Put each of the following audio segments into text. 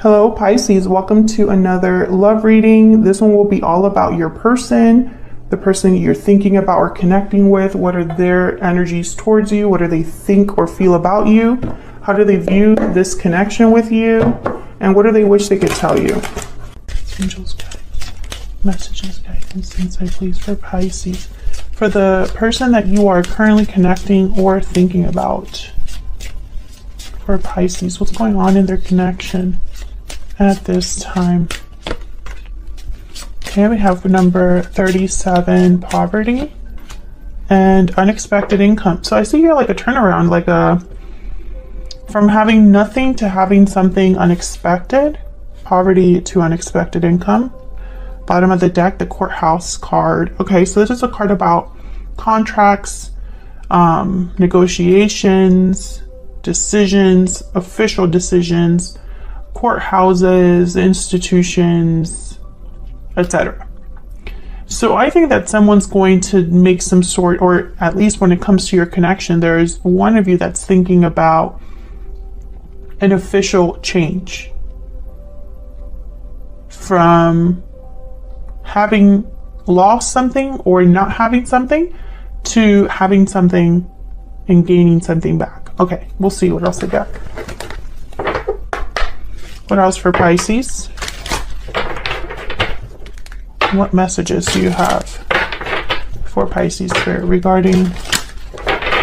Hello Pisces, welcome to another love reading. This one will be all about your person, the person you're thinking about or connecting with. What are their energies towards you? What do they think or feel about you? How do they view this connection with you? And what do they wish they could tell you? Angels, guides, messages, guidance, insight, please, for Pisces. For the person that you are currently connecting or thinking about. For Pisces, what's going on in their connection at this time? Okay, we have number 37, poverty and unexpected income. So I see here like a turnaround, like from having nothing to having something unexpected, poverty to unexpected income. Bottom of the deck, the courthouse card. Okay, so this is a card about contracts, negotiations, decisions, official decisions, courthouses, institutions, etc. So I think that someone's going to make some sort, or at least when it comes to your connection, there's one of you that's thinking about an official change from having lost something or not having something to having something and gaining something back. Okay, we'll see what else I got. What else for Pisces? What messages do you have for Pisces Spirit regarding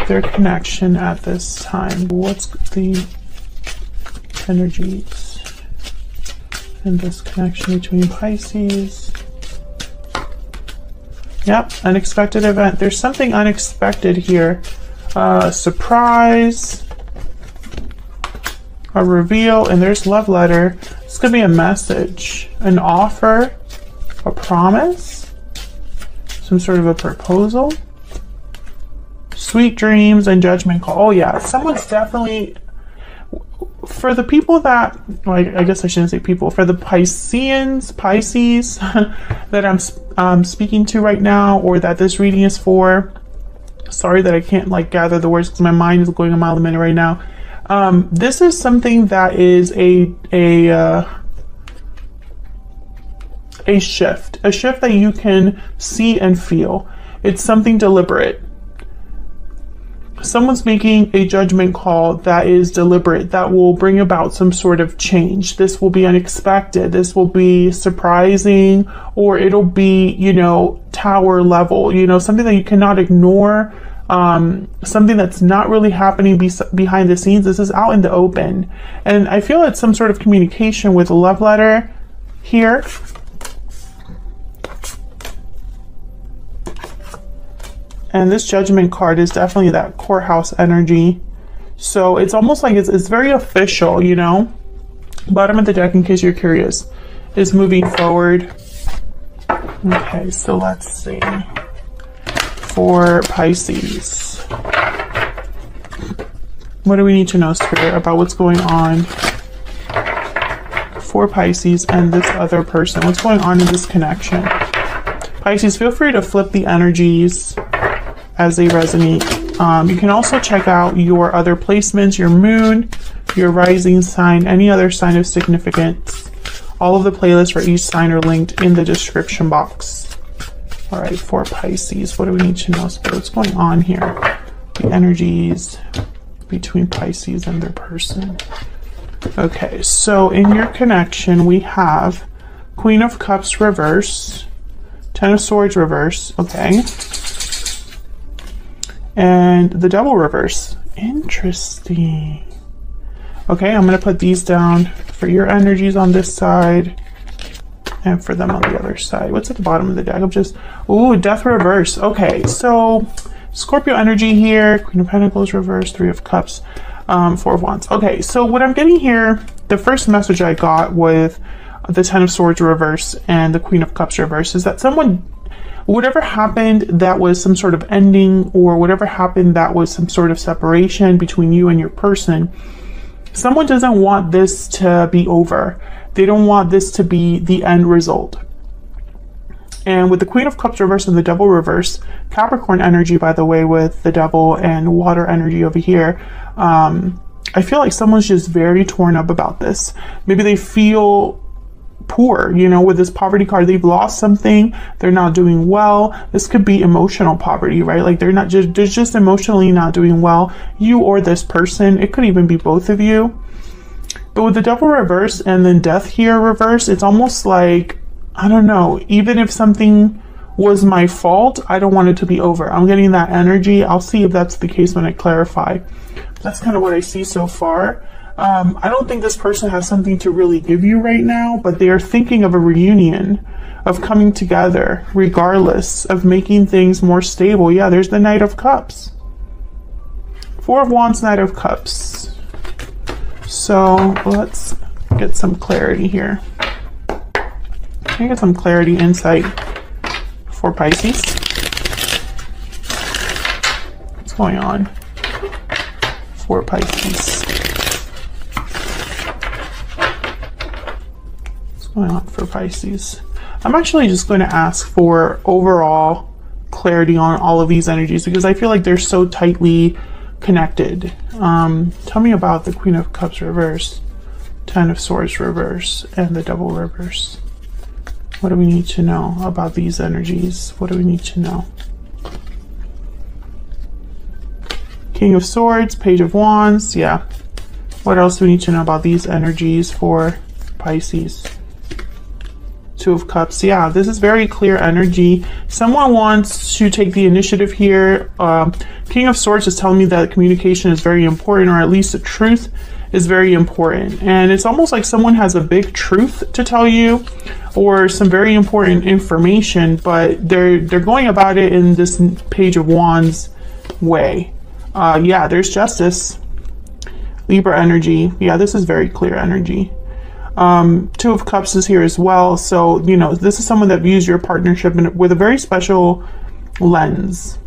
their connection at this time? What's the energies in this connection between Pisces? Yep, unexpected event. There's something unexpected here. Surprise, a reveal, and there's love letter. This could be a message, an offer, a promise, some sort of a proposal, sweet dreams, and judgment call. Oh yeah, someone's definitely, for the people that, well, I guess I shouldn't say people, for the Pisces that I'm speaking to right now, or that this reading is for. Sorry that I can't like gather the words because my mind is going a mile a minute right now. This is something that is a shift that you can see and feel. It's something deliberate. Someone's making a judgment call that is deliberate, that will bring about some sort of change. This will be unexpected. This will be surprising, or it'll be, you know, tower level, you know, something that you cannot ignore, something that's not really happening behind the scenes. This is out in the open. And I feel it's some sort of communication with a love letter here. And this judgment card is definitely that courthouse energy. So it's almost like it's very official, you know. Bottom of the deck, in case you're curious, is moving forward. Okay, so let's see. For Pisces, what do we need to know, Spirit, about what's going on for Pisces and this other person? What's going on in this connection? Pisces, feel free to flip the energies as they resonate. You can also check out your other placements, your moon, your rising sign, any other sign of significance. All of the playlists for each sign are linked in the description box. All right, for Pisces, what do we need to know? What's going on here? The energies between Pisces and their person. Okay, so in your connection, we have Queen of Cups reverse, Ten of Swords reverse, okay, and the Devil reverse. Interesting. Okay, I'm going to put these down for your energies on this side and for them on the other side. What's at the bottom of the deck? I'm just, ooh, Death reverse. Okay, so Scorpio energy here, Queen of Pentacles reverse, Three of Cups, Four of Wands. Okay, so what I'm getting here, the first message I got with the Ten of Swords reverse and the Queen of Cups reverse is that someone, whatever happened that was some sort of ending, or whatever happened that was some sort of separation between you and your person, someone doesn't want this to be over. They don't want this to be the end result. And with the Queen of Cups reverse and the Devil reverse, Capricorn energy, by the way, with the Devil and water energy over here, I feel like someone's just very torn up about this. Maybe they feel poor, you know, with this poverty card. They've lost something. They're not doing well. This could be emotional poverty, right? Like they're just emotionally not doing well. You or this person. It could even be both of you. But with the Devil reverse and then Death here reverse, it's almost like, I don't know, even if something was my fault, I don't want it to be over. I'm getting that energy. I'll see if that's the case when I clarify. That's kind of what I see so far. I don't think this person has something to really give you right now, but they are thinking of a reunion, of coming together, regardless of making things more stable. Yeah, there's the Knight of Cups. Four of Wands, Knight of Cups. So let's get some clarity here. Can I get some clarity, insight for Pisces? What's going on for Pisces? What's going on for Pisces? I'm actually just going to ask for overall clarity on all of these energies because I feel like they're so tightly connected. Tell me about the Queen of Cups reverse, Ten of Swords reverse, and the Devil reverse. What do we need to know about these energies? What do we need to know? King of Swords, Page of Wands, yeah. What else do we need to know about these energies for Pisces? Two of Cups, yeah, this is very clear energy. Someone wants to take the initiative here. King of Swords is telling me that communication is very important, or at least the truth is very important. And it's almost like someone has a big truth to tell you or some very important information, but they're going about it in this Page of Wands way. Yeah, there's Justice. Libra energy. Yeah, this is very clear energy. Two of Cups is here as well. So, you know, this is someone that views your partnership with a very special lens.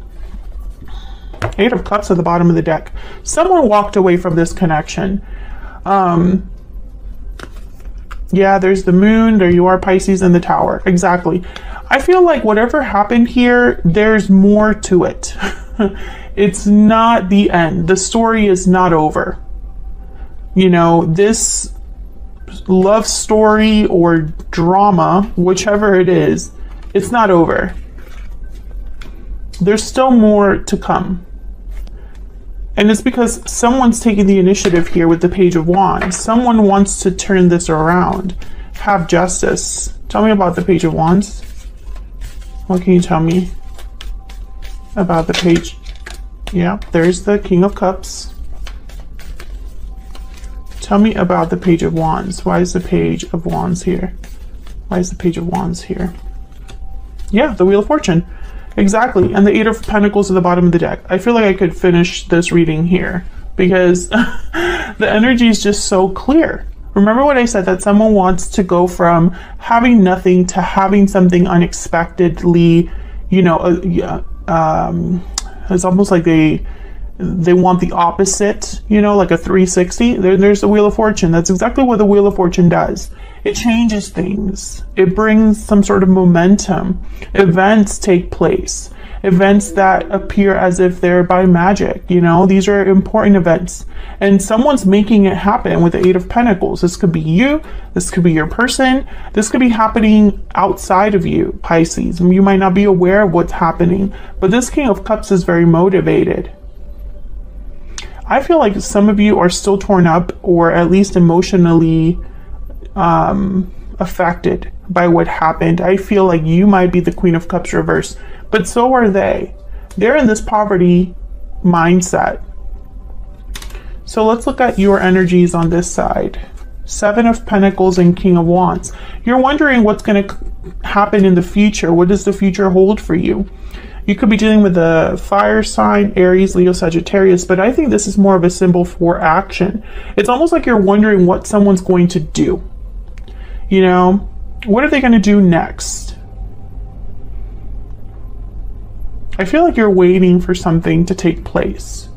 Eight of Cups at the bottom of the deck. Someone walked away from this connection. Yeah, there's the Moon. There you are, Pisces, and the Tower. Exactly. I feel like whatever happened here, there's more to it. It's not the end. The story is not over. You know, this love story or drama, whichever it is, it's not over. There's still more to come. And it's because someone's taking the initiative here with the Page of Wands. Someone wants to turn this around, have justice. Tell me about the Page of Wands. What can you tell me about the page? Yeah, there's the King of Cups. Tell me about the Page of Wands. Why is the Page of Wands here? Why is the Page of Wands here? Yeah, the Wheel of Fortune. Exactly. And the Eight of Pentacles at the bottom of the deck. I feel like I could finish this reading here because the energy is just so clear. Remember what I said, that someone wants to go from having nothing to having something unexpectedly, you know, it's almost like they want the opposite, you know, like a 360. There's the Wheel of Fortune. That's exactly what the Wheel of Fortune does. It changes things. It brings some sort of momentum. Events take place. Events that appear as if they're by magic, you know. These are important events. And someone's making it happen with the Eight of Pentacles. This could be you. This could be your person. This could be happening outside of you, Pisces. You might not be aware of what's happening. But this King of Cups is very motivated. I feel like some of you are still torn up or at least emotionally affected by what happened. I feel like you might be the Queen of Cups reverse, but so are they. They're in this poverty mindset. So let's look at your energies on this side. Seven of Pentacles and King of Wands. You're wondering what's going to happen in the future. What does the future hold for you? You could be dealing with a fire sign, Aries, Leo, Sagittarius, but I think this is more of a symbol for action. It's almost like you're wondering what someone's going to do. You know, what are they going to do next? I feel like you're waiting for something to take place.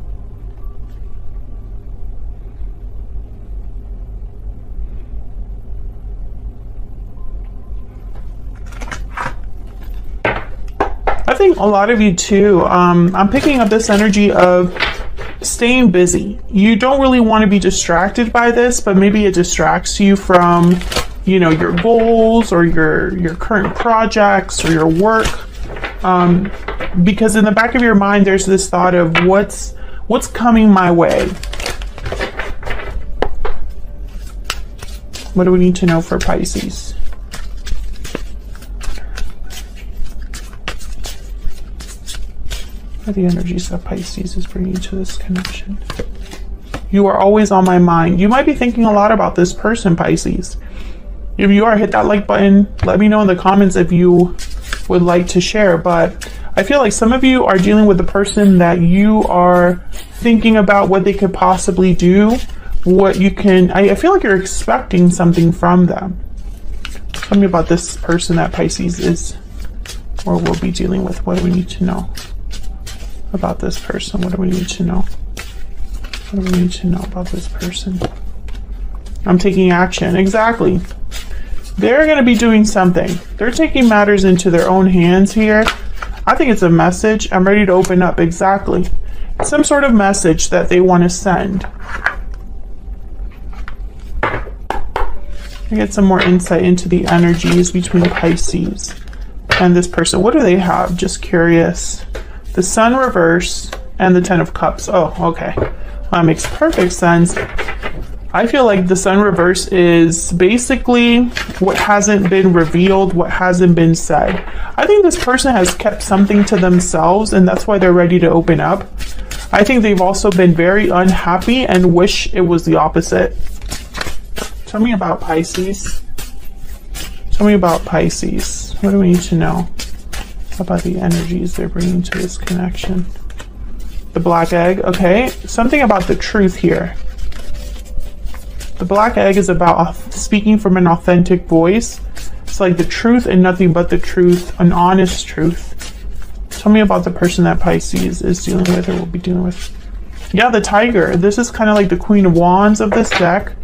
I think a lot of you too, I'm picking up this energy of staying busy. You don't really want to be distracted by this, but maybe it distracts you from, you know, your goals or your current projects or your work. Because in the back of your mind, there's this thought of what's coming my way. What do we need to know for Pisces? What are the energies that Pisces is bringing to this connection? You are always on my mind. You might be thinking a lot about this person, Pisces. If you are, hit that like button. Let me know in the comments if you would like to share. But I feel like some of you are dealing with a person that you are thinking about what they could possibly do, what you can, I feel like you're expecting something from them. Tell me about this person that Pisces is or will be dealing with. What do we need to know about this person? What do we need to know? What do we need to know about this person? I'm taking action. Exactly. They're going to be doing something. They're taking matters into their own hands here. I think it's a message. I'm ready to open up. Exactly. Some sort of message that they want to send. I get some more insight into the energies between Pisces and this person. What do they have? Just curious. The Sun reverse and the Ten of Cups. Oh, okay. That makes perfect sense. I feel like the Sun reverse is basically what hasn't been revealed, what hasn't been said. I think this person has kept something to themselves, and that's why they're ready to open up. I think they've also been very unhappy and wish it was the opposite. Tell me about Pisces. Tell me about Pisces. What do we need to know about the energies they're bringing to this connection? The black egg. Okay. Something about the truth here. The black egg is about speaking from an authentic voice. It's like the truth and nothing but the truth, an honest truth. Tell me about the person that Pisces is dealing with or will be dealing with. Yeah, the tiger. This is kind of like the Queen of Wands of this deck.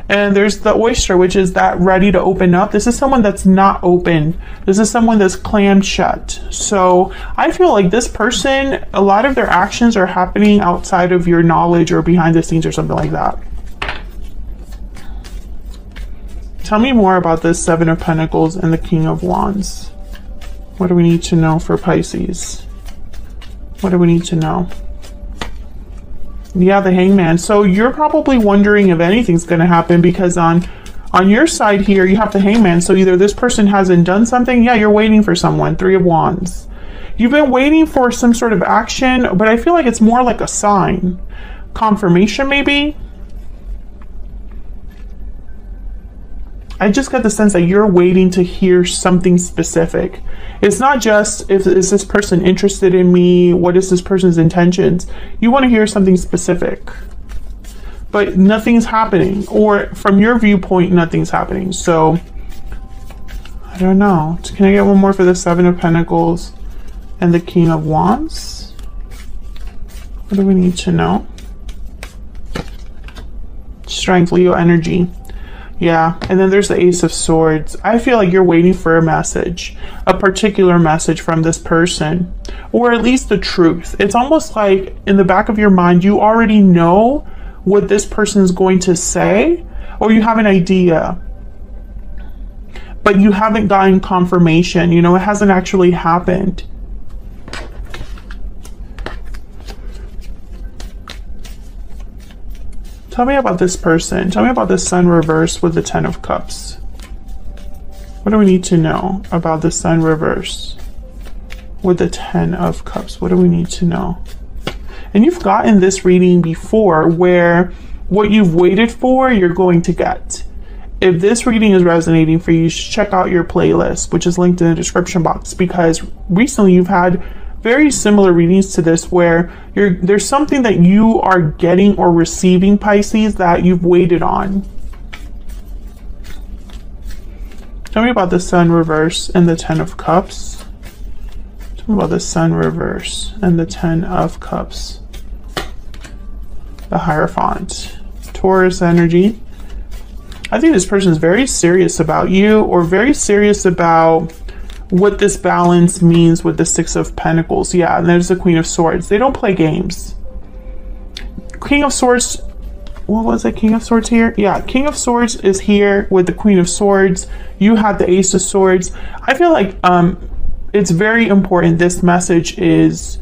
And there's the oyster, which is that ready to open up. This is someone that's not open. This is someone that's clammed shut. So I feel like this person, a lot of their actions are happening outside of your knowledge or behind the scenes or something like that. Tell me more about this Seven of Pentacles and the King of Wands. What do we need to know for Pisces? What do we need to know? Yeah, the Hangman. So you're probably wondering if anything's going to happen because on your side here, you have the Hangman. So either this person hasn't done something. Yeah, you're waiting for someone. Three of Wands. You've been waiting for some sort of action, but I feel like it's more like a sign. Confirmation, maybe? I just got the sense that you're waiting to hear something specific. It's not just, is this person interested in me? What is this person's intentions? You want to hear something specific. But nothing's happening. Or from your viewpoint, nothing's happening. So, I don't know. Can I get one more for the Seven of Pentacles and the King of Wands? What do we need to know? Strength, Leo energy. Yeah, and then there's the Ace of Swords. I feel like you're waiting for a message, a particular message from this person, or at least the truth. It's almost like in the back of your mind, you already know what this person is going to say, or you have an idea, but you haven't gotten confirmation. You know, it hasn't actually happened. Tell me about this person. Tell me about the Sun reverse with the Ten of Cups. What do we need to know about the Sun reverse with the Ten of Cups? What do we need to know? And you've gotten this reading before where what you've waited for, you're going to get. If this reading is resonating for you, you should check out your playlist, which is linked in the description box, because recently you've had very similar readings to this where there's something that you are getting or receiving, Pisces, that you've waited on. Tell me about the Sun reverse and the Ten of Cups. Tell me about the Sun reverse and the Ten of Cups. The Hierophant. Taurus energy. I think this person is very serious about you, or very serious about what this balance means with the Six of Pentacles. Yeah, and there's the Queen of Swords. They don't play games. King of Swords, what was it? King of Swords here? Yeah, King of Swords is here with the Queen of Swords. You had the Ace of Swords. I feel like it's very important. This message is,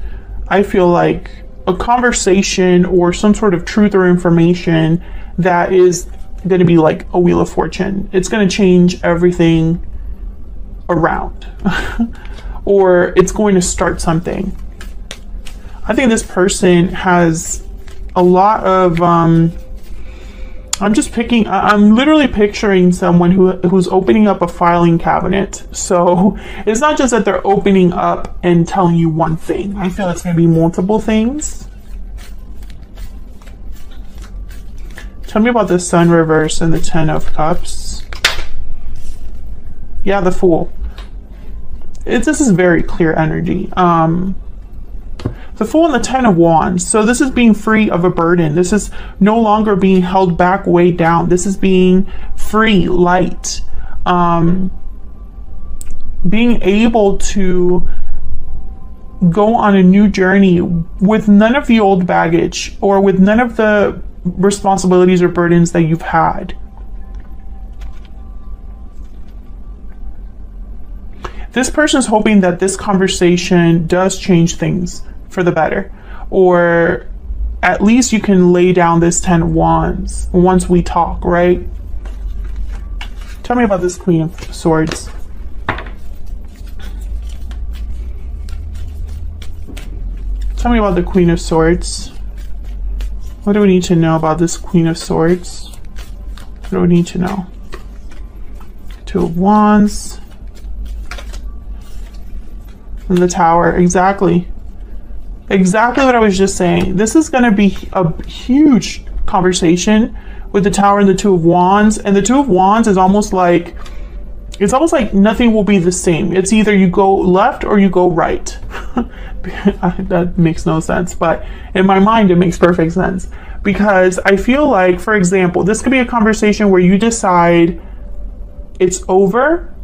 I feel like, a conversation or some sort of truth or information that is going to be like a Wheel of Fortune. It's going to change everything around. Or it's going to start something. I think this person has a lot of I'm literally picturing someone who's opening up a filing cabinet. So it's not just that they're opening up and telling you one thing. I feel it's going to be multiple things. Tell me about the Sun reverse and the Ten of Cups. Yeah, the Fool. This is very clear energy. The Fool and the Ten of Wands. So this is being free of a burden. This is no longer being held back, weighed down. This is being free, light. Being able to go on a new journey with none of the old baggage or with none of the responsibilities or burdens that you've had. This person is hoping that this conversation does change things for the better, or at least you can lay down this 10 of Wands once we talk, right? Tell me about this Queen of Swords. Tell me about the Queen of Swords. What do we need to know about this Queen of Swords? What do we need to know? Two of Wands. And the Tower, exactly. Exactly what I was just saying. This is going to be a huge conversation with the Tower and the Two of Wands. And the Two of Wands is almost like, it's almost like nothing will be the same. It's either you go left or you go right. That makes no sense, but in my mind it makes perfect sense, because I feel like, for example, this could be a conversation where you decide it's over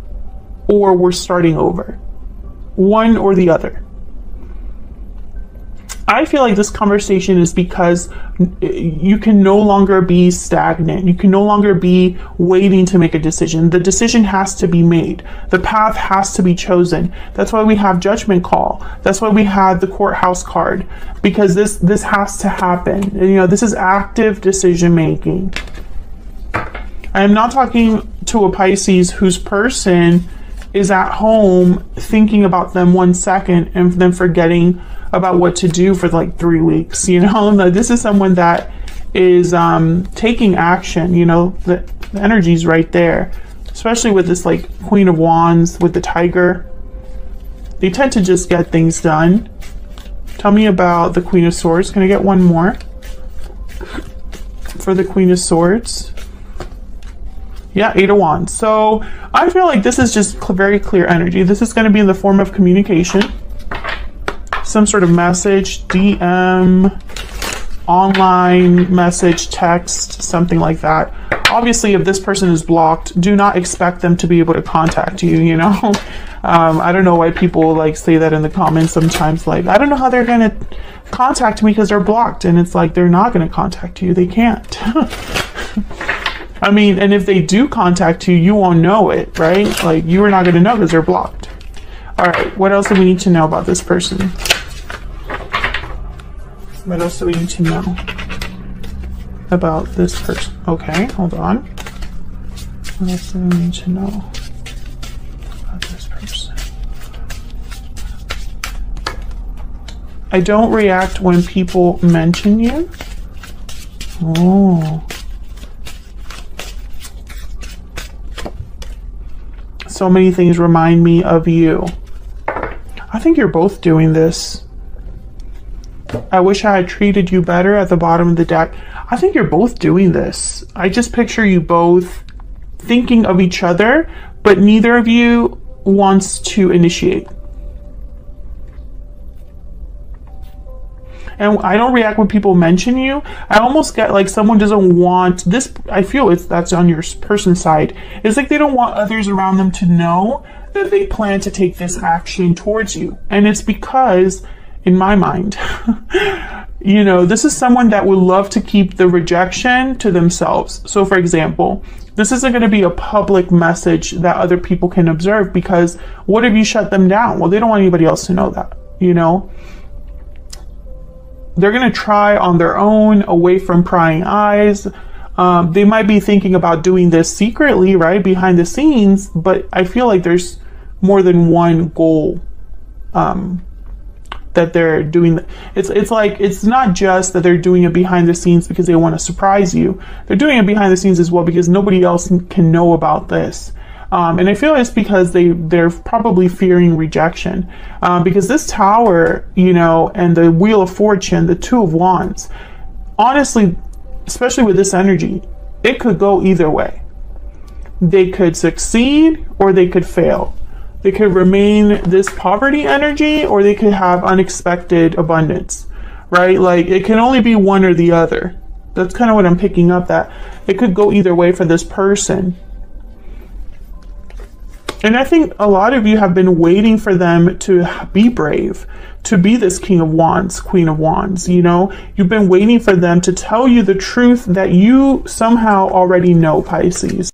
or we're starting over, one or the other. I feel like this conversation is because you can no longer be stagnant. You can no longer be waiting to make a decision. The decision has to be made. The path has to be chosen. That's why we have Judgment Call. That's why we had the Courthouse card, because this has to happen. And, you know, this is active decision making. I am not talking to a Pisces whose person is at home thinking about them 1 second and then forgetting about what to do for like 3 weeks. You know, this is someone that is taking action. You know, the energy's right there, especially with this like Queen of Wands with the Tiger. They tend to just get things done. Tell me about the Queen of Swords. Can I get one more for the Queen of Swords? Yeah, Eight of Wands. So I feel like this is just very clear energy. This is going to be in the form of communication. Some sort of message, DM, online message, text, something like that. Obviously, if this person is blocked, do not expect them to be able to contact you, you know? I don't know why people like say that in the comments sometimes, like, I don't know how they're going to contact me because they're blocked. And it's like, they're not going to contact you. They can't. I mean, and if they do contact you, you won't know it, right? Like, you are not going to know because they're blocked. All right, what else do we need to know about this person? What else do we need to know about this person? Okay, hold on. What else do we need to know about this person? I don't react when people mention you. Oh. So many things remind me of you. I think you're both doing this. I wish I had treated you better at the bottom of the deck. I think you're both doing this. I just picture you both thinking of each other, but neither of you wants to initiate. And I don't react when people mention you. I almost get like someone doesn't want this. I feel that's on your person's side. It's like they don't want others around them to know that they plan to take this action towards you. And it's because, in my mind, You know, this is someone that would love to keep the rejection to themselves. So for example, this isn't going to be a public message that other people can observe, because what if you shut them down? Well, they don't want anybody else to know that, you know. They're going to try on their own, away from prying eyes. They might be thinking about doing this secretly, right, behind the scenes, but I feel like there's more than one goal that they're doing. It's like, it's not just that they're doing it behind the scenes because they want to surprise you. They're doing it behind the scenes as well because nobody else can know about this. And I feel it's because they're probably fearing rejection, because this Tower, you know, and the Wheel of Fortune, the Two of Wands, honestly, especially with this energy, it could go either way. They could succeed or they could fail. They could remain this poverty energy, or they could have unexpected abundance, right? Like, it can only be one or the other. That's kind of what I'm picking up, that it could go either way for this person. And I think a lot of you have been waiting for them to be brave, to be this King of Wands, Queen of Wands, you know? You've been waiting for them to tell you the truth that you somehow already know, Pisces.